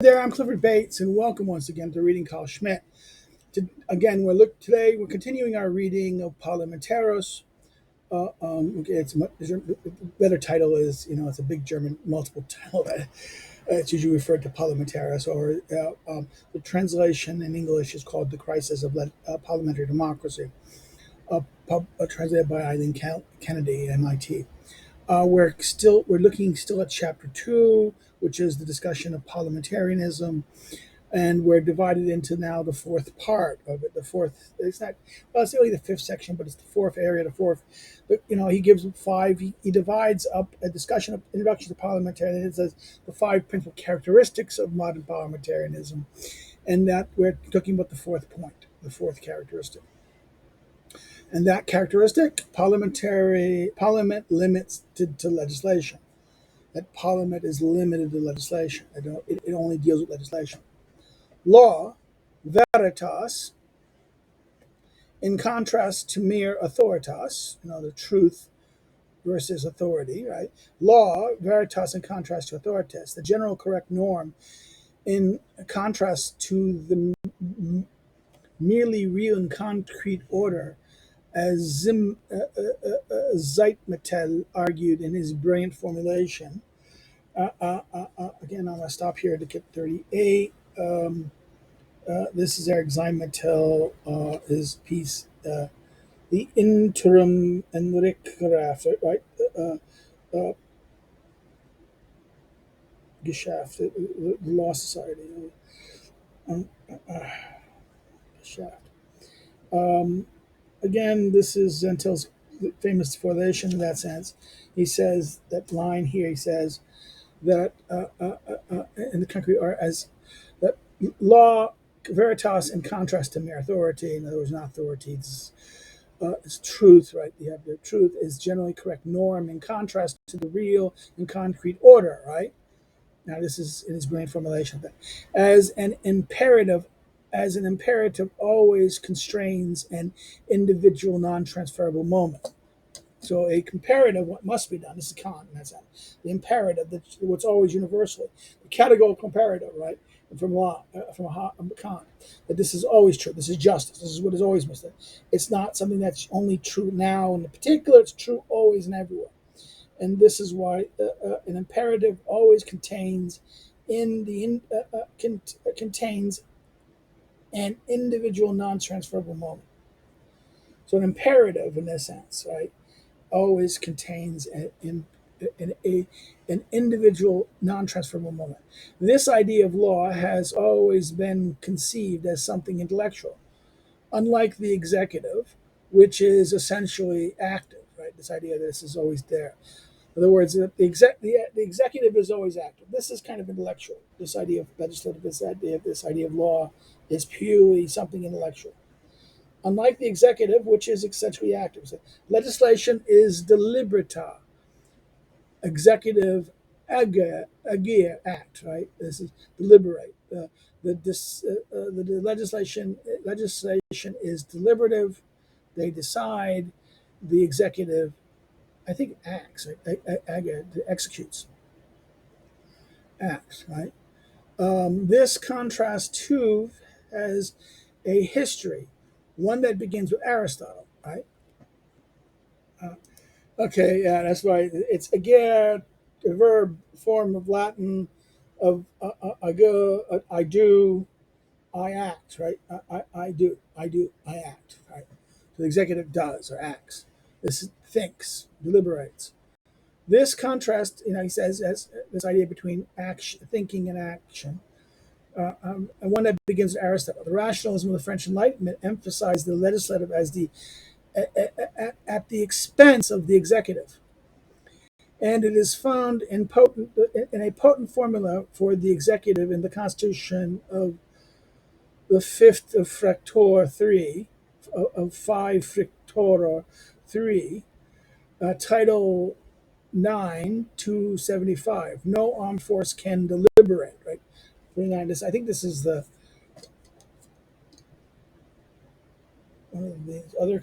There, I'm Clifford Bates, and welcome once again to Reading Carl Schmitt. Today we're continuing our reading of Parlamentarismus. Okay, the better title is, it's a big German multiple title. It's usually referred to Parlamentaris, or the translation in English is called The Crisis of Parliamentary Democracy, translated by Eileen Kennedy at MIT. We're looking still at chapter 2, which is the discussion of parliamentarism, and we're divided into now the fourth part of it. The fourth, it's not, well, it's really the fifth section, but it's the fourth area, the fourth. But, he gives five, he divides up a discussion of introduction to parliamentarianism. It says the five principal characteristics of modern parliamentarism, and that we're talking about the fourth point, the fourth characteristic. And that characteristic, parliament limits to legislation. That parliament is limited to legislation. It only deals with legislation. Law, veritas, in contrast to mere authoritas, the truth versus authority, right? Law, veritas, in contrast to authoritas, the general correct norm, in contrast to the merely real and concrete order, as Zeitmetel argued in his brilliant formulation. Again, I'm going to stop here to get 38. This is Eric Zeimetel, his piece, the interim Enrichgraft, right? Uh, Geschäft, the Law Society. Geschäft. Again, this is Zentel's famous formulation in that sense. He says, that line here, he says that in the concrete art, as that law, veritas, in contrast to mere authority, in other words, not authority, it's truth, right? You have the truth is generally correct norm in contrast to the real and concrete order, right? Now, this is in his brilliant formulation. As an imperative, always constrains an individual non-transferable moment. So a comparative, what must be done, this is Kant in that sense. The imperative, what's always universally. The categorical imperative, right? From Kant, that this is always true. This is justice. This is what is always must. It's not something that's only true now in the particular. It's true always and everywhere. And this is why an imperative always contains contains an individual non-transferable moment. So an imperative, in this sense, right, always contains an individual non-transferable moment. This idea of law has always been conceived as something intellectual, unlike the executive, which is essentially active. Right, this idea that this is always there. In other words, the executive is always active. This is kind of intellectual. This idea of legislative, this idea of law, is purely something intellectual. Unlike the executive, which is essentially active. So legislation is deliberata. Executive agere, act, right? This is deliberate. The legislation is deliberative. They decide. The executive, I think, acts, right? Executes, acts, right? This contrast too has a history, one that begins with Aristotle, right? Okay, yeah, that's right. It's agere, a verb form of Latin of ago, I do, I act, right? I do, I act, right? So the executive does or acts. This thinks, deliberates. This contrast, he says, as this idea between action, thinking and action, and one that begins with Aristotle. The rationalism of the French Enlightenment emphasized the legislative as at the expense of the executive, and it is found in a potent formula for the executive in the Constitution of the fifth of Fractor 3, of 5 Fractor 3, Title 9 275. No armed force can deliberate, right? 29. I think this is the one of the other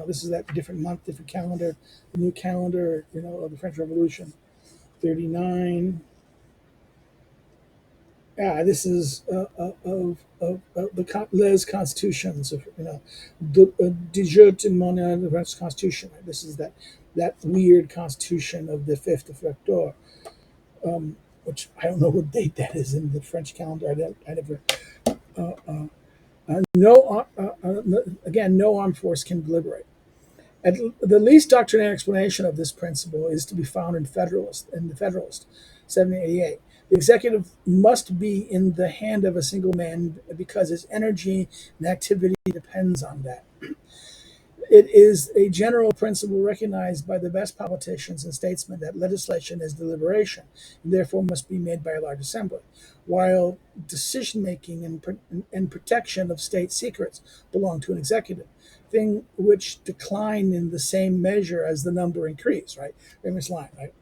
this is that different month, different calendar, the new calendar, of the French Revolution. 39. Yeah, this is of the Les constitutions of the de jure témoignage of the French Constitution. Right? This is that weird constitution of the 5th of October, which I don't know what date that is in the French calendar. I never. No, again, no armed force can deliberate. At the least doctrinary explanation of this principle is to be found in the Federalist, 1788. The executive must be in the hand of a single man because his energy and activity depends on that. It is a general principle recognized by the best politicians and statesmen that legislation is deliberation and therefore must be made by a large assembly, while decision making and protection of state secrets belong to an executive, thing which decline in the same measure as the number increase, right? Famous line, right?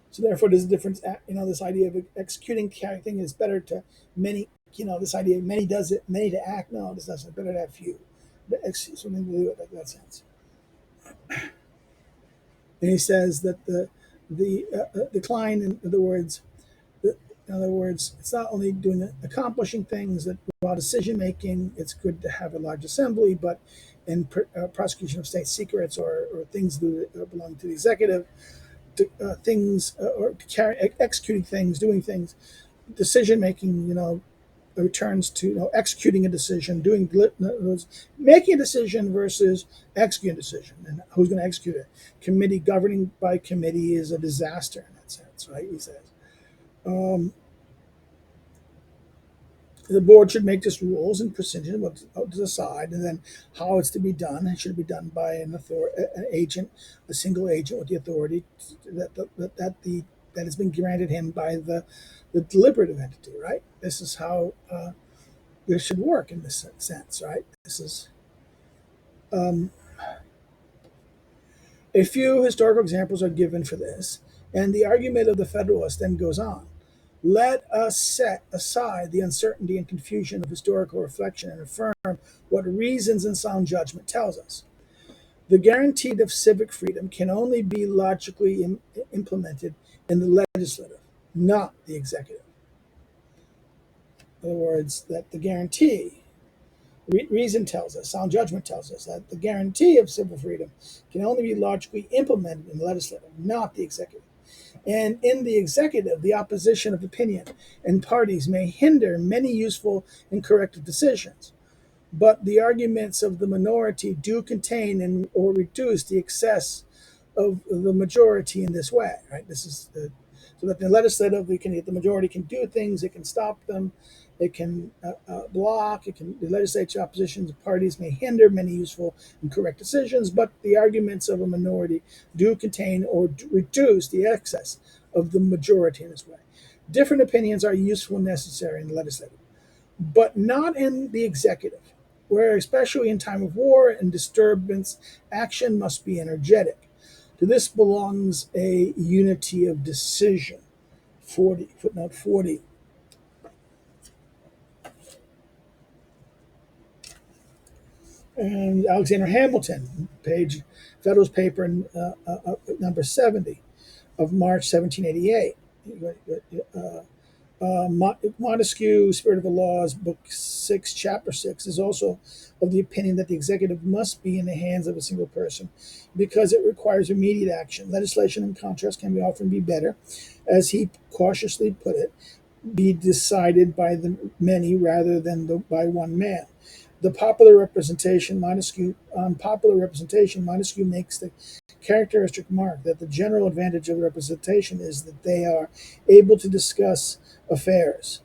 So therefore, there's a difference. This idea of executing thing is better to many. This idea of many does it, many to act. No, this doesn't. Better to have few. But something to do with that sense. And he says that the decline, in other words, it's not only doing accomplishing things that while decision making, it's good to have a large assembly, but in prosecution of state secrets or things that belong to the executive, things or executing things, doing things, decision making, returns to executing a decision, making a decision versus executing a decision, and who's going to execute it. Committee governing by committee is a disaster in that sense, right? He says the board should make just rules and procedures what to decide, and then how it's to be done. It should be done by an agent, a single agent with the authority that has been granted him by the deliberative entity, right? This is how this should work in this sense, right? This is a few historical examples are given for this, and the argument of the Federalist then goes on. Let us set aside the uncertainty and confusion of historical reflection and affirm what reasons and sound judgment tells us. The guarantee of civic freedom can only be logically implemented in the legislative, not the executive. In other words, that the guarantee reason tells us, sound judgment tells us that the guarantee of civil freedom can only be logically implemented in the legislative, not the executive. And in the executive, the opposition of opinion and parties may hinder many useful and corrective decisions. But the arguments of the minority do contain or reduce the excess of the majority in this way. Right? This is so that the legislative, the majority can do things, it can stop them, it can block, the legislature opposition parties may hinder many useful and correct decisions, but the arguments of a minority do contain or reduce the excess of the majority in this way. Different opinions are useful and necessary in the legislative, but not in the executive, where, especially in time of war and disturbance, action must be energetic. To this belongs a unity of decision. Footnote 40. And Alexander Hamilton, Federalist Paper number 70 of March 1788. Montesquieu, Spirit of the Laws, Book 6, Chapter 6, is also of the opinion that the executive must be in the hands of a single person because it requires immediate action. Legislation, in contrast, can often be better, as he cautiously put it, be decided by the many rather than by one man. The popular representation, Montesquieu makes the characteristic mark that the general advantage of representation is that they are able to discuss affairs.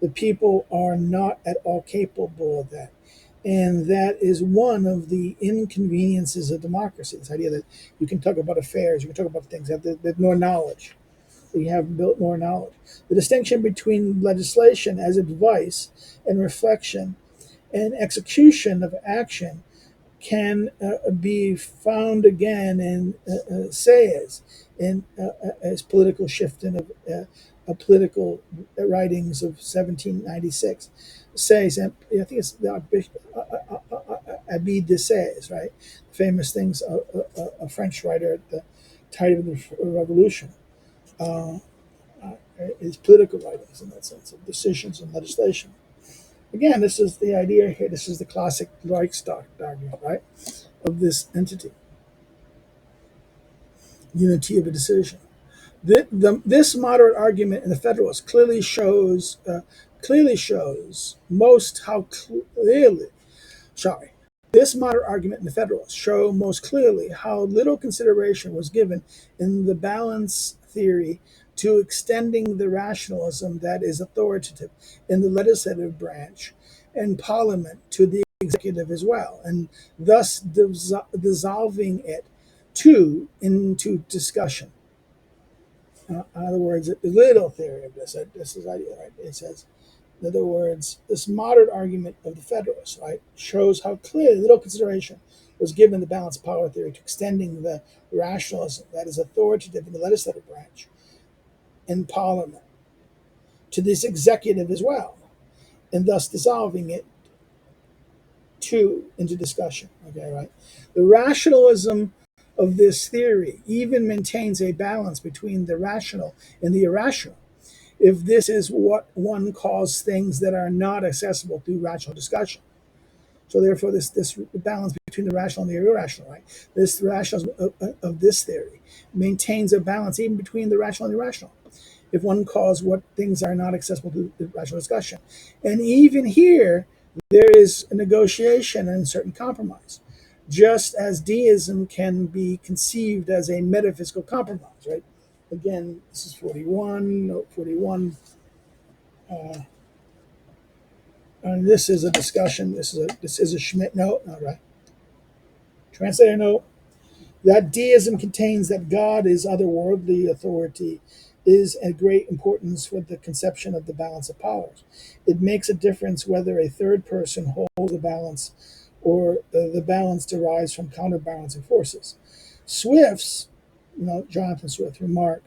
The people are not at all capable of that. And that is one of the inconveniences of democracy. This idea that you can talk about affairs, you can talk about things, there's more knowledge. We have built more knowledge. The distinction between legislation as advice and reflection and execution of action can be found again in Sayers, in as political shifting of political writings of 1796. Sayers, I think it's the Archbishop Abbe de Sayers, right? Famous things, a French writer at the time of the Revolution. is political writings in that sense of decisions and legislation. Again, this is the idea here. This is the classic Reichstag argument, right, of this entity, unity of a decision. This moderate argument in the Federalists clearly shows most how clearly. Sorry, this moderate argument in the Federalists show most clearly how little consideration was given in the balance theory to extending the rationalism that is authoritative in the legislative branch and Parliament to the executive as well, and thus dissolving it too into discussion. In other words, the little theory of this is idea, right? It says, in other words, this moderate argument of the Federalists, right, shows how clearly little consideration was given the balance of power theory to extending the rationalism that is authoritative in the legislative branch in Parliament to this executive as well, and thus dissolving it too into discussion. Okay, right? The rationalism of this theory even maintains a balance between the rational and the irrational, if this is what one calls things that are not accessible through rational discussion. So therefore, this balance between the rational and the irrational, right? This rationalism of this theory maintains a balance even between the rational and the irrational, if one calls what things are not accessible to the rational discussion. And even here, there is a negotiation and certain compromise, just as deism can be conceived as a metaphysical compromise, right? Again, this is 41, note 41. And this is a discussion. This is a Schmitt note. All right. Translator note that deism contains that God is otherworldly authority is a great importance for the conception of the balance of powers. It makes a difference whether a third person holds the balance or the balance derives from counterbalancing forces. Swift's, Jonathan Swift, remark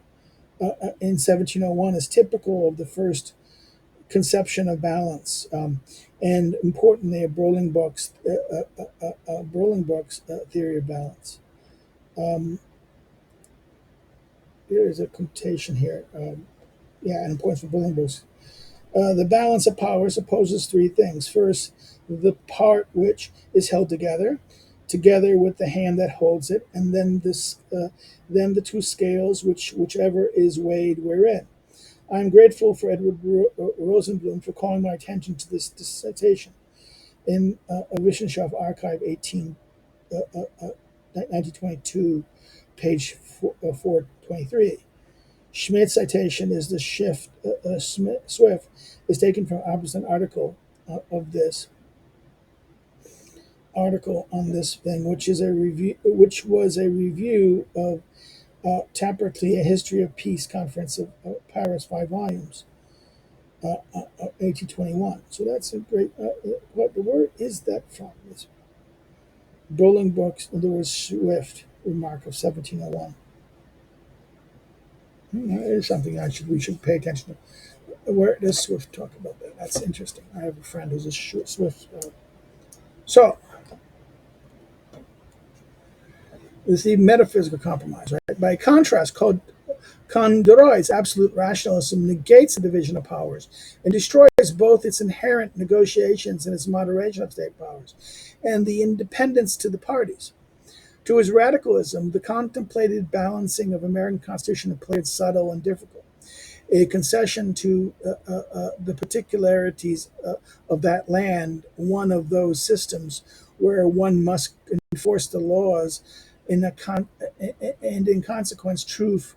in 1701 is typical of the first conception of balance, and importantly, Bolingbroke's theory of balance. There is a quotation here. And points for Bolingbroke's. The balance of power supposes three things. First, the part which is held together with the hand that holds it, and then then the two scales, whichever is weighed wherein. I am grateful for Edward Rosenblum for calling my attention to this citation in a Wissenschaft Archive 1922, page 423. Schmidt's citation is the Swift is taken from Albertson article of this article on this thing, which was a review of Tapertly, A History of Peace Conference of Paris, 5 volumes, 1821. So that's a great. Where is that from? It's Bolingbroke's, in other words, Swift remark of 1701. That is something we should pay attention to. Where does Swift talk about that? That's interesting. I have a friend who's a Swift. So this is the metaphysical compromise, right? By contrast, Conderoy's absolute rationalism negates the division of powers and destroys both its inherent negotiations and its moderation of state powers and the independence to the parties. To his radicalism, the contemplated balancing of American Constitution appeared subtle and difficult, a concession to the particularities of that land, one of those systems where one must enforce the laws and in consequence truth,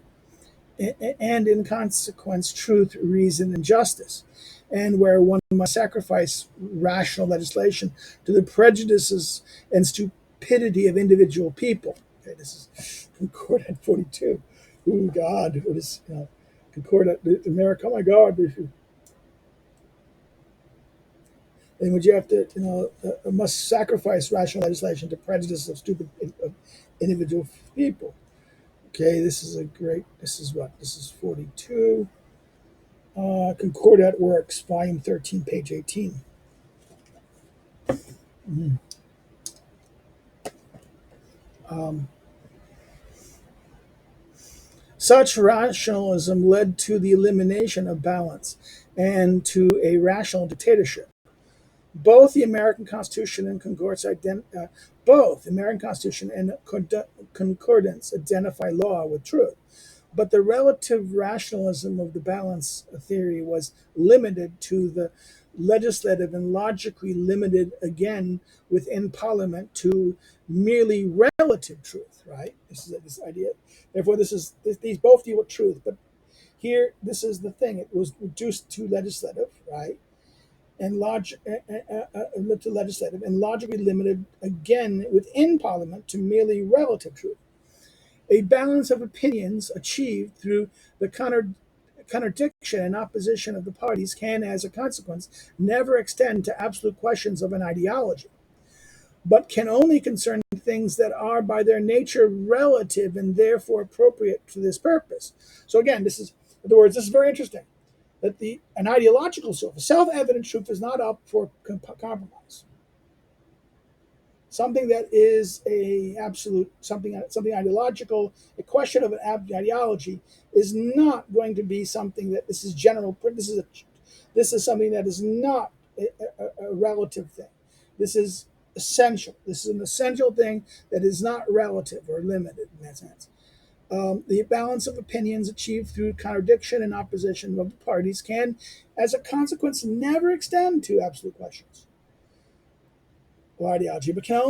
reason, and justice, and where one must sacrifice rational legislation to the prejudices and stupidity of individual people. Okay, this is Concordat 42. Oh God, what is Concordat America? Oh my God! And would you have to, must sacrifice rational legislation to prejudice of stupid of individual people? Okay, this is a great. This is what? This is 42. Concordat Works, Volume 13, page 18. Mm-hmm. Such rationalism led to the elimination of balance and to a rational dictatorship. Both the American Constitution and both the American Constitution and concordance identify law with truth, but the relative rationalism of the balance theory was limited to the legislative and logically limited again within Parliament to merely relative truth. Right? This is this idea. Therefore, these both deal with truth, but here this is the thing. It was reduced to legislative, right? And to legislative and logically limited again within Parliament to merely relative truth. A balance of opinions achieved through the contradiction and opposition of the parties can, as a consequence, never extend to absolute questions of an ideology, but can only concern things that are by their nature relative and therefore appropriate to this purpose. So again, this is, in other words, this is very interesting. That an ideological truth, a self-evident truth, is not up for compromise. Something that is a absolute something ideological, a question of an ideology, is not going to be something that this is general. This is something that is not a relative thing. This is essential. This is an essential thing that is not relative or limited in that sense. The balance of opinions achieved through contradiction and opposition of the parties can, as a consequence, never extend to absolute questions or ideology, but can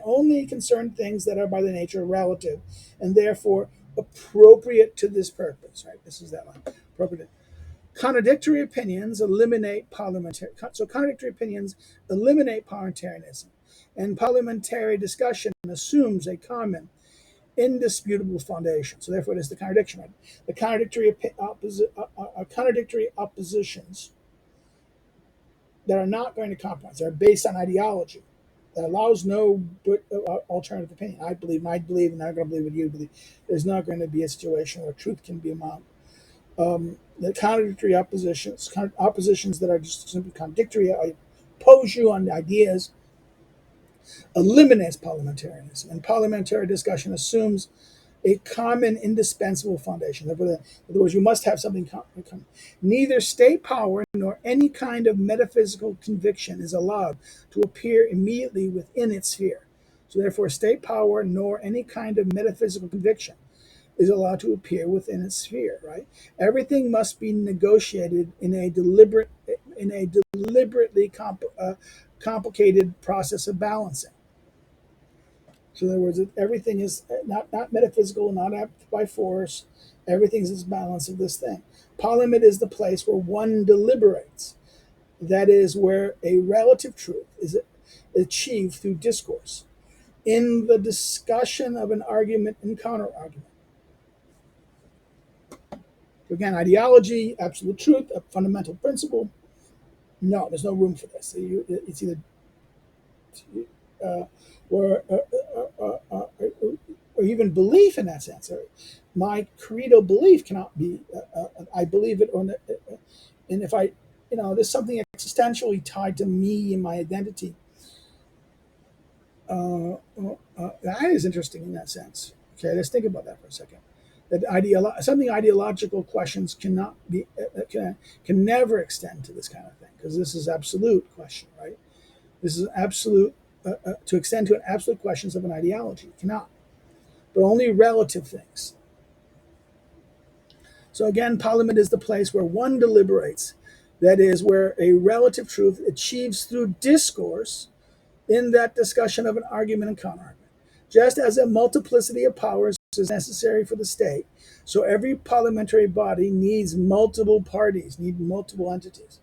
only concern things that are by their nature relative and therefore appropriate to this purpose. Right? This is that one. Appropriate. Contradictory opinions eliminate parliamentarianism, and parliamentary discussion assumes a common, indisputable foundation. So therefore, it is the contradiction. Right? The contradictory oppositions that are not going to compromise. They're based on ideology that allows no alternative opinion. I believe, and I'm not going to believe what you believe. There's not going to be a situation where truth can be among. The contradictory oppositions that are just simply contradictory, I oppose you on ideas, eliminates parliamentarianism. And parliamentary discussion assumes a common, indispensable foundation. In other words, you must have something common. Neither state power nor any kind of metaphysical conviction is allowed to appear immediately within its sphere. So therefore, state power nor any kind of metaphysical conviction is allowed to appear within its sphere, right? Everything must be negotiated in a deliberately complicated process of balancing. So in other words, everything is not metaphysical, not by force. Everything is this balance of this thing. Parliament is the place where one deliberates. That is where a relative truth is achieved through discourse, in the discussion of an argument and counter-argument. Again, ideology, absolute truth, a fundamental principle. No, there's no room for this. It's either or even belief in that sense. My credo belief cannot be. I believe it, and if I, there's something existentially tied to me and my identity. That is interesting in that sense. Okay, let's think about that for a second. That something ideological questions cannot be can never extend to this kind of thing, because this is absolute question, right? This is absolute to extend to an absolute questions of an ideology. It cannot, but only relative things. So again, Parliament is the place where one deliberates. That is where a relative truth achieves through discourse, in that discussion of an argument and counterargument. Just as a multiplicity of powers is necessary for the state, so every parliamentary body needs multiple parties, need multiple entities.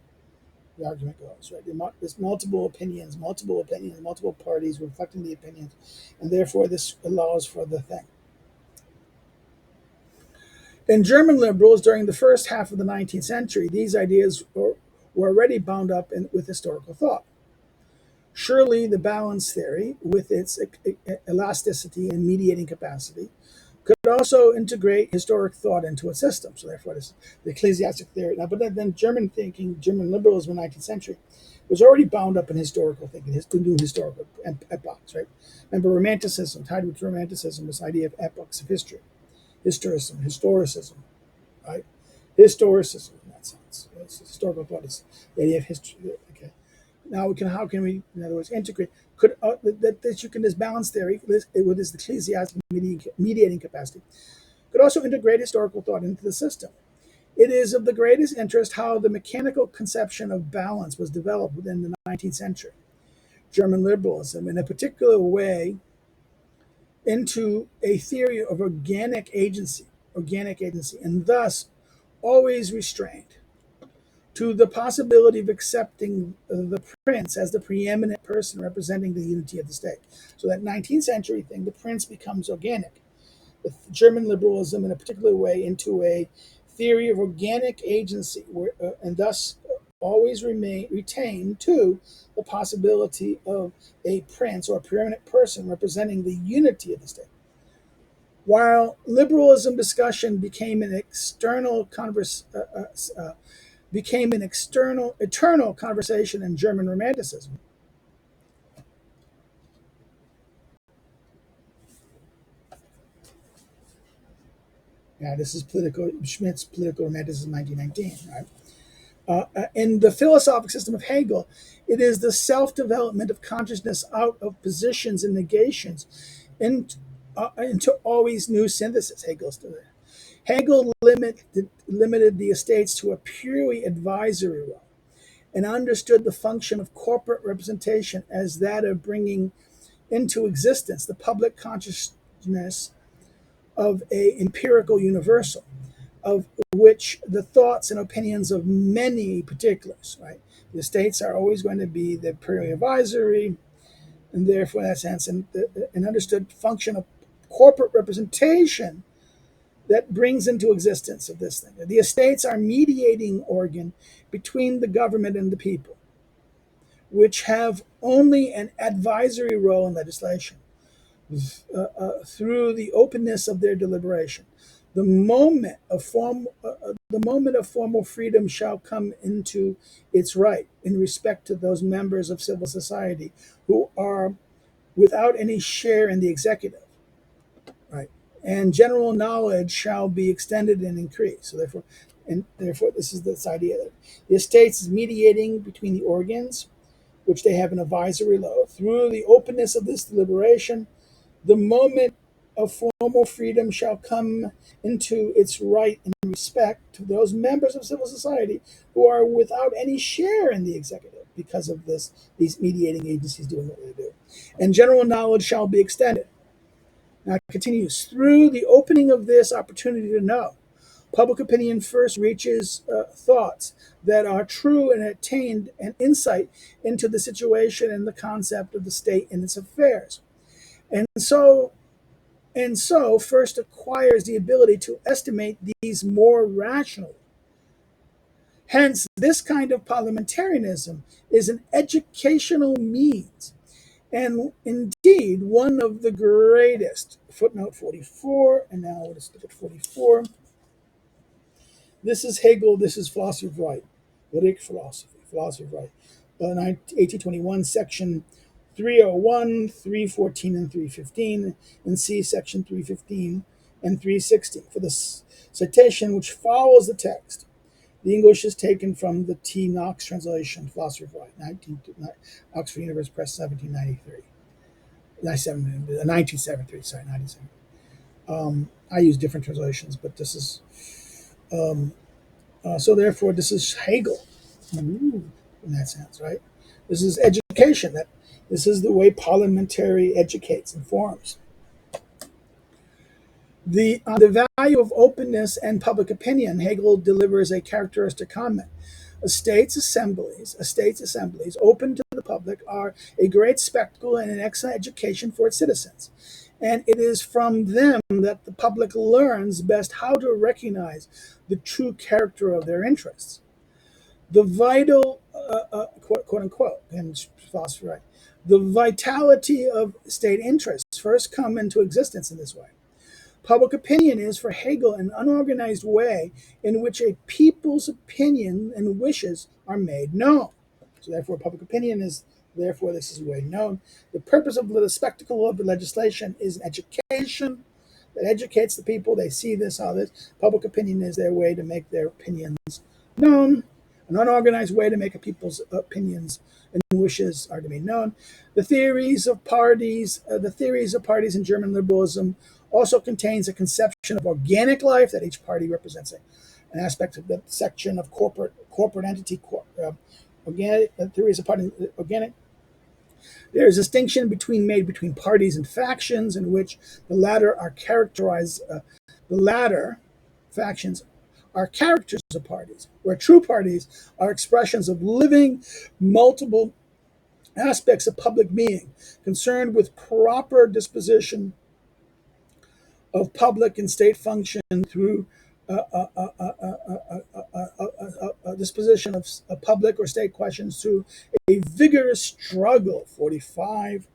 The argument goes, right? There's multiple opinions, multiple parties reflecting the opinions, and therefore this allows for the thing. In German liberals during the first half of the 19th century, these ideas were already bound up with historical thought. Surely the balance theory, with its elasticity and mediating capacity, Could also integrate historic thought into a system. So therefore, this the ecclesiastic theory. Now, but then German thinking, German liberalism in the 19th century was already bound up in historical thinking, new historical epochs, right? Remember, Romanticism, tied with Romanticism, this idea of epochs of history, historicism, right? Historicism in that sense. It's historical thought is the idea of history. Okay. Now how can we, in other words, integrate? Could that you can this balance theory with this ecclesiastic mediating capacity could also integrate historical thought into the system. It is of the greatest interest how the mechanical conception of balance was developed within the 19th century. German liberalism, in a particular way, into a theory of organic agency, and thus always restrained to the possibility of accepting the prince as the preeminent person representing the unity of the state. So that 19th century thing, the prince becomes organic. With German liberalism, in a particular way, into a theory of organic agency, and thus always retain to the possibility of a prince or a preeminent person representing the unity of the state. While liberalism discussion became an eternal conversation in German Romanticism. Yeah, this is Schmitt's Political Romanticism, 1919. Right? In the philosophic system of Hegel, it is the self-development of consciousness out of positions and negations into always new synthesis. Hegel limited the estates to a purely advisory role and understood the function of corporate representation as that of bringing into existence the public consciousness of a empirical universal, of which the thoughts and opinions of many particulars, right? The states are always going to be the purely advisory, and therefore, in that sense, an understood function of corporate representation that brings into existence of this thing. The estates are mediating organ between the government and the people, which have only an advisory role in legislation through the openness of their deliberation. The moment of formal freedom shall come into its right in respect to those members of civil society who are without any share in the executive, right? And general knowledge shall be extended and increased. So therefore, this is this idea that the estates is mediating between the organs, which they have an advisory role, through the openness of this deliberation. The moment of formal freedom shall come into its right in respect to those members of civil society who are without any share in the executive because of these mediating agencies doing what they do. And general knowledge shall be extended. Now it continues, through the opening of this opportunity to know, public opinion first reaches thoughts that are true and attained an insight into the situation and the concept of the state and its affairs. And so first acquires the ability to estimate these more rationally. Hence, this kind of parliamentarism is an educational means, and indeed one of the greatest. Footnote 44, and now let's look at 44. This is Hegel, this is philosophy of right, Lyric philosophy of right. 1821, section 301, 314, and 315, and see section 315 and 316 for the citation which follows the text. The English is taken from the T. Knox translation, Philosophy of Right, Oxford University Press, 1793. 1973, sorry, 1973. I use different translations, but this is, so therefore, this is Hegel, in that sense, right? This is education. This is the way parliamentary educates and forms. On the value of openness and public opinion, Hegel delivers a characteristic comment. Estates assemblies, open to the public, are a great spectacle and an excellent education for its citizens. And it is from them that the public learns best how to recognize the true character of their interests. The vital, quote unquote, and philosophy, right? The vitality of state interests first come into existence in this way. Public opinion is, for Hegel, an unorganized way in which a people's opinion and wishes are made known. So therefore, public opinion is, therefore, this is way known. The purpose of the spectacle of the legislation is an education that educates the people. They see this, all this. Public opinion is their way to make their opinions known. An unorganized way to make a people's opinions and wishes are to be known. The theories of parties in German liberalism also contains a conception of organic life, that each party represents an aspect of the section of corporate entity. Organic theories of party organic. There is a distinction made between parties and factions, in which the latter are characterized. The latter factions are characters of parties, where true parties are expressions of living, multiple aspects of public being, concerned with proper disposition of public and state function through disposition of public or state questions through a vigorous struggle. 45,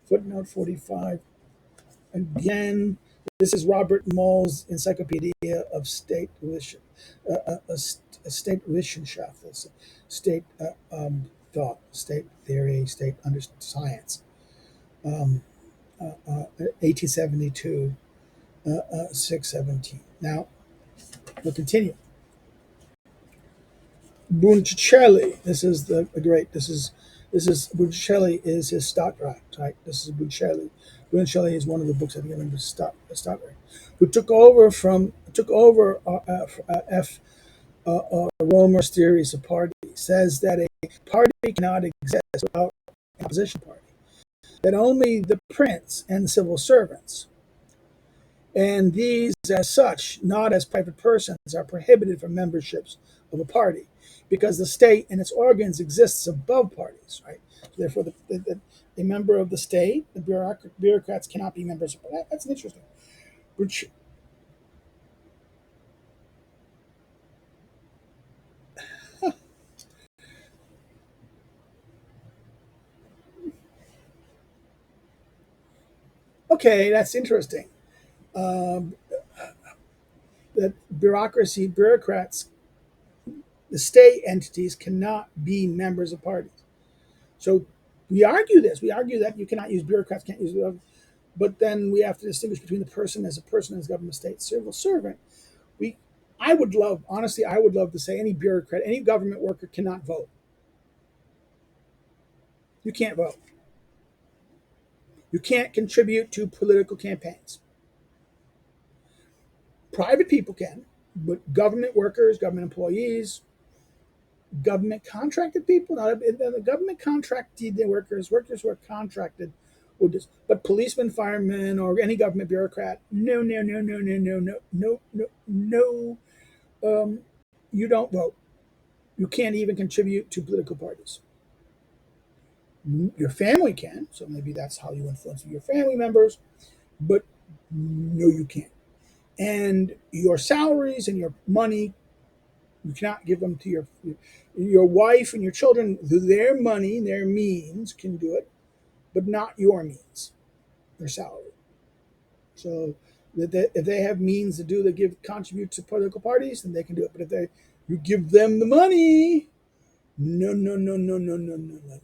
footnote 45. Again, this is Robert Moll's Encyclopedia of State State Wissenschaft, state thought, state theory, state science, 1872, 617. Now, we'll continue. Buncelli, this is the great. This is Buncelli is his Stadtrat, right? This is Buncelli. Buncelli is one of the books I think I remember Stadtrat, who took over Romer's theories of party. Says that a party cannot exist without an opposition party. That only the prince and civil servants, and these as such, not as private persons, are prohibited from memberships of a party, because the state and its organs exists above parties, right? So therefore, a member of the state, the bureaucrats cannot be members of that. That's interesting. Which, okay, that's interesting. Um, that bureaucrats, the state entities cannot be members of parties. So we argue this. We argue that you cannot use bureaucrats, can't use, but then we have to distinguish between the person as government, state, civil servant. We, honestly, I would love to say any bureaucrat, any government worker cannot vote. You can't vote. You can't contribute to political campaigns. Private people can, but government workers, government employees, government contracted people, not the government contracted workers who are contracted would just, but policemen, firemen, or any government bureaucrat, no, no, no, no, no, no, no, no, no, no. You don't vote. You can't even contribute to political parties. Your family can, so maybe that's how you influence your family members, but no, you can't. And your salaries and your money, you cannot give them to your wife and your children. Their money, their means can do it, but not your means, their salary. So if they have means to contribute to political parties, then they can do it. But if you give them the money, no, no, no, no, no, no, no, no, no.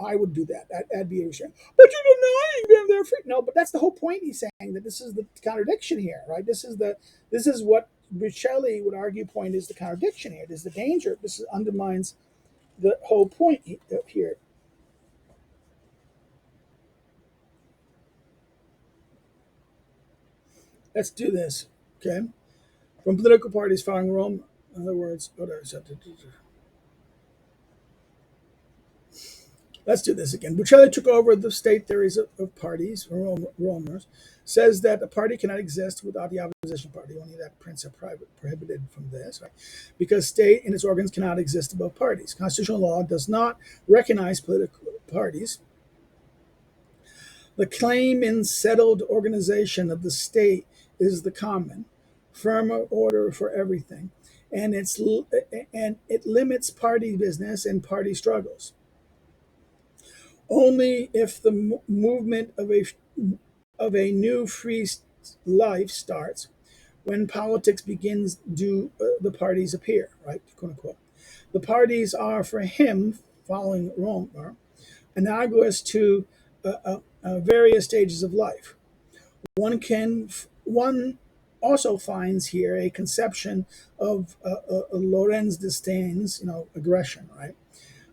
I would do that. That'd be a restraint. But you're denying them their free. No, but that's the whole point. He's saying that this is the contradiction here, right? This is what Richelli would argue. Point is the contradiction here. This is the danger. Undermines the whole point here. Let's do this, okay? From political parties following Rome. In other words, let's do this again. Bucelli took over the state theories of parties, Romers, says that a party cannot exist without the opposition party. Only that prince are prohibited from this, right? Because state and its organs cannot exist above parties. Constitutional law does not recognize political parties. The claim in settled organization of the state is the common, firm order for everything, and it limits party business and party struggles. Only if the movement of of a new free life starts when politics begins, do the parties appear, right? Quote unquote. The parties are for him, following Romer, analogous to various stages of life. One also finds here a conception of Lorenz de Stein's, aggression, right?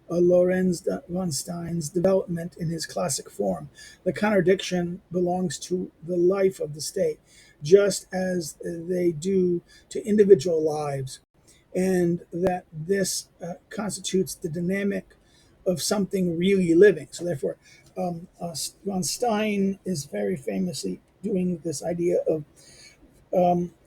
Lorenz von Stein's development in his classic form. The contradiction belongs to the life of the state, just as they do to individual lives, and that this constitutes the dynamic of something really living. So, therefore, von Stein is very famously doing this idea of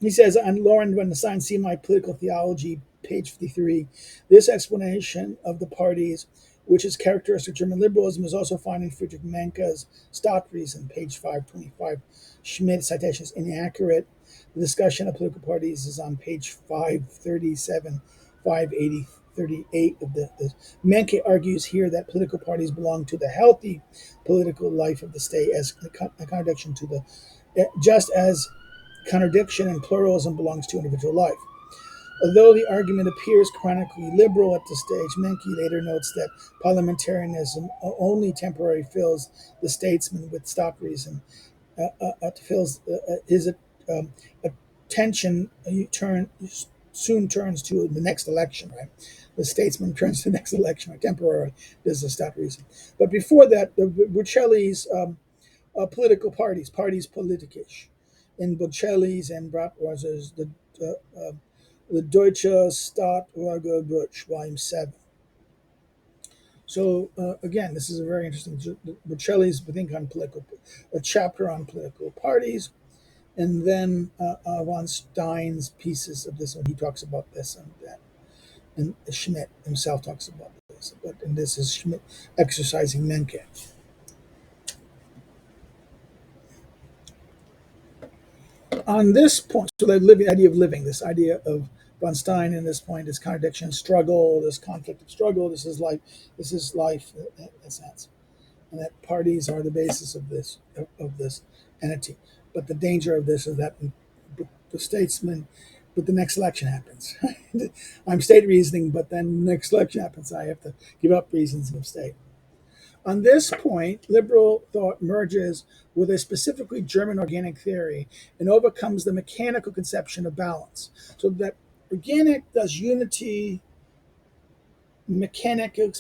he says, on Lauren von Stein, see my political theology, page 53. This explanation of the parties, which is characteristic of German liberalism, is also found in Friedrich Menke's Staatsreason, page 525. Schmitt citation is inaccurate. The discussion of political parties is on page 537, 580, 38 of the Menke argues here that political parties belong to the healthy political life of the state as a contradiction to the just as contradiction and pluralism belongs to individual life. Although the argument appears chronically liberal at this stage, Menke later notes that parliamentarism only temporarily fills the statesman with stock reason, fills his attention soon turns to the next election, right? The statesman turns to the next election, or temporarily does the stock reason. But before that, the Bocelli's political parties politisch. In Bocelli's and Bratwurst's the Deutsche Staatsbürgerbücher, Volume 7. So again, this is a very interesting. Bocelli's, I think, on a chapter on political parties, and then von Stein's pieces of this when he talks about this and that, and Schmitt himself talks about this. And this is Schmitt exercising Menke. On this point, so the idea of living, this idea of von Stein in this point is contradiction, struggle, this conflict of struggle, this is life in a sense. And that parties are the basis of this entity. But the danger of this is that the statesman, but the next election happens. I'm state reasoning, but then the next election happens. I have to give up reasons of state. On this point, liberal thought merges with a specifically German organic theory and overcomes the mechanical conception of balance. So that organic does unity, mechanical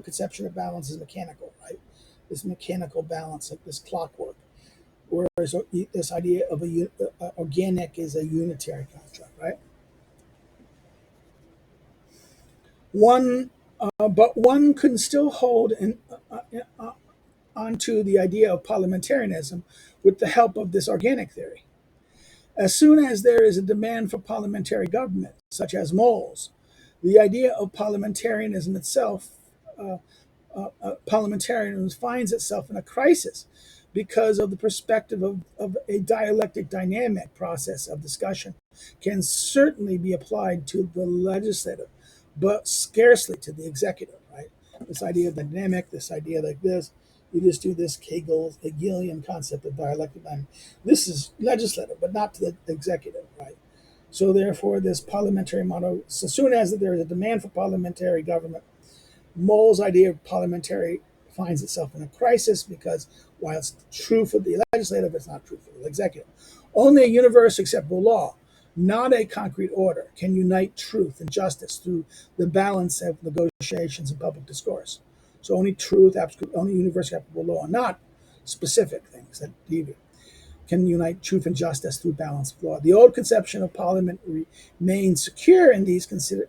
conception of balance is mechanical, right? This mechanical balance, like this clockwork. Whereas this idea of organic is a unitary construct, right? But one can still hold onto the idea of parliamentarism with the help of this organic theory. As soon as there is a demand for parliamentary government, such as moles, the idea of parliamentarianism itself, parliamentarianism finds itself in a crisis because of the perspective of a dialectic dynamic process of discussion can certainly be applied to the legislative, but scarcely to the executive, right? This idea of dynamic, this idea like this, you just do this Hegelian concept of dialectic dynamic. This is legislative, but not to the executive, right? So therefore, this parliamentary model, so soon as there is a demand for parliamentary government, Moll's idea of parliamentary finds itself in a crisis because while it's true for the legislative, it's not true for the executive. Only a universal acceptable law, not a concrete order, can unite truth and justice through the balance of negotiations and public discourse. So only truth, only universal acceptable law, not specific things that deviate, can unite truth and justice through balance of law. The old conception of parliament remains secure in these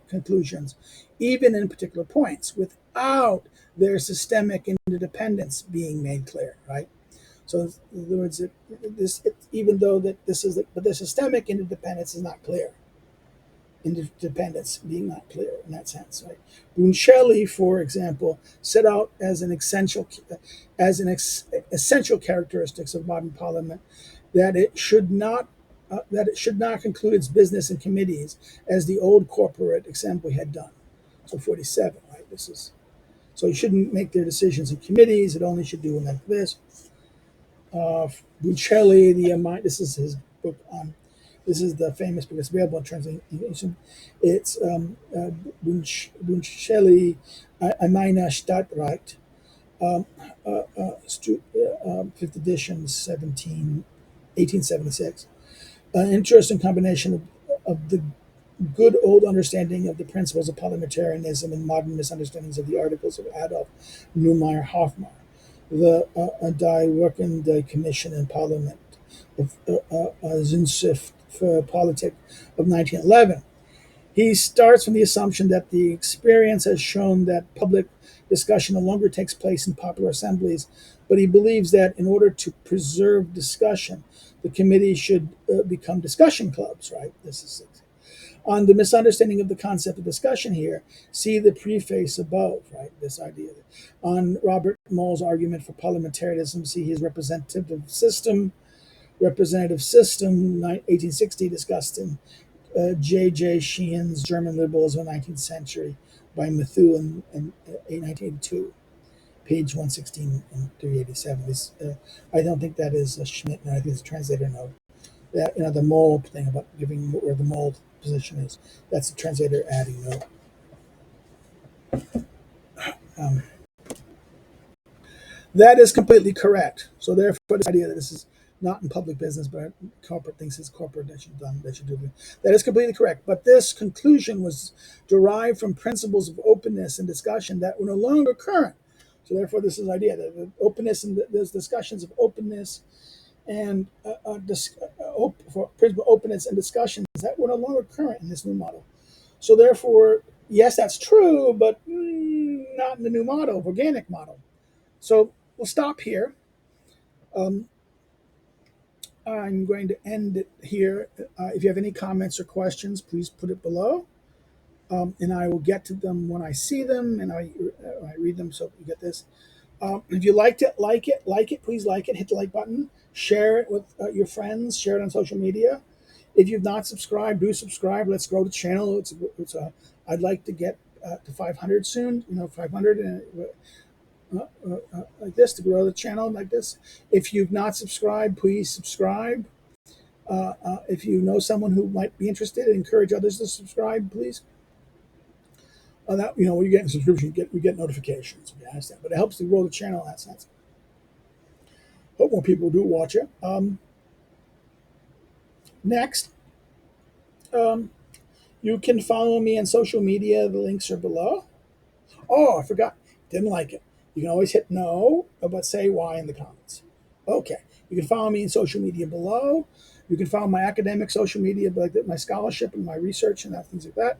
conclusions, even in particular points, without their systemic interdependence being made clear, right? So, in other words, even though that this is, but the systemic interdependence is not clear. Interdependence being not clear in that sense, right? Brunelleschi, for example, set out as an essential characteristics of modern parliament that it should not conclude its business in committees as the old corporate assembly had done. So 47, right? This is so you shouldn't make their decisions in committees. It only should do them like this. Bucelli, this is his book on. This is the famous book. It's available in translation. It's Bucelli, Meine Stadtrecht, um, fifth edition, 1876. An interesting combination of the good old understanding of the principles of parliamentarism and modern misunderstandings of the articles of Adolf Neumayer Hofmar, the Die Wirkende Commission in Parliament of Zunft for Politik of 1911. He starts from the assumption that the experience has shown that public discussion no longer takes place in popular assemblies, but he believes that in order to preserve discussion, the committee should become discussion clubs, right? This is on the misunderstanding of the concept of discussion here, see the preface above, right? This idea. On Robert Moll's argument for parliamentarism, see his representative system, 1860, discussed in J. Sheehan's German Liberalism in the 19th Century by Mathieu in 1982, page 116 and 387. I don't think that is a Schmitt, no, I think it's a translator note. That, the mold thing about giving where the mold position is, that's the translator adding note. That is completely correct. So therefore, this idea that this is not in public business, but corporate thinks it's corporate that should do it. That is completely correct. But this conclusion was derived from principles of openness and discussion that were no longer current. So therefore, this is the idea that the openness and there's discussions of openness and for principle openness and discussions that were no longer current in this new model. So therefore, yes, that's true, but not in the new model, organic model. So we'll stop here. I'm going to end it here. If you have any comments or questions, please put it below. And I will get to them when I see them and I read them, so you get this. If you liked it, like it, please like it, hit the like button, share it with your friends, share it on social media. If you've not subscribed, do subscribe. Let's grow the channel. I'd like to get to 500 soon, 500 and like this, to grow the channel like this. If you've not subscribed, please subscribe. If you know someone who might be interested, encourage others to subscribe, please. That when you get a subscription, we get notifications. You understand? But it helps to grow the channel in that sense. Hope more people do watch it. Next, you can follow me on social media. The links are below. Oh, I forgot. Didn't like it. You can always hit no, but say why in the comments. Okay. You can follow me in social media below. You can follow my academic social media, like my scholarship and my research and things like that.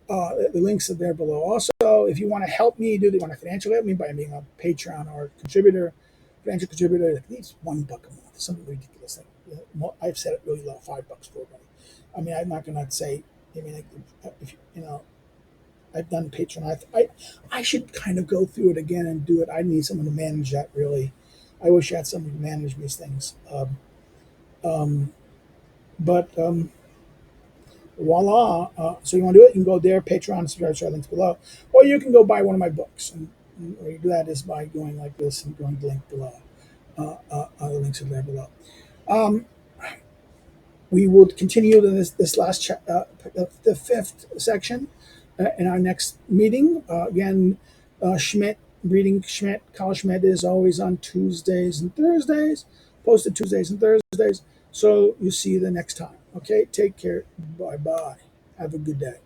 The links are there below. Also, if you want to help me, you want to financially help me by being a Patreon or financial contributor, like needs $1 a month, something ridiculous. I've set it really low, $5 for everybody. I mean, I'm not going to say. I mean, if I've done Patreon. I should kind of go through it again and do it. I need someone to manage that. Really, I wish I had someone to manage these things. Voila. So you want to do it, you can go there, Patreon, subscribe, links below. Or you can go buy one of my books. And you do that is by going like this and going to the link below. The links are there below. We will continue this last the fifth section in our next meeting. Again, Schmitt, reading Schmitt, Carl Schmitt is always on Tuesdays and Thursdays, posted Tuesdays and Thursdays. So you see you the next time. Okay, take care. Bye-bye. Have a good day.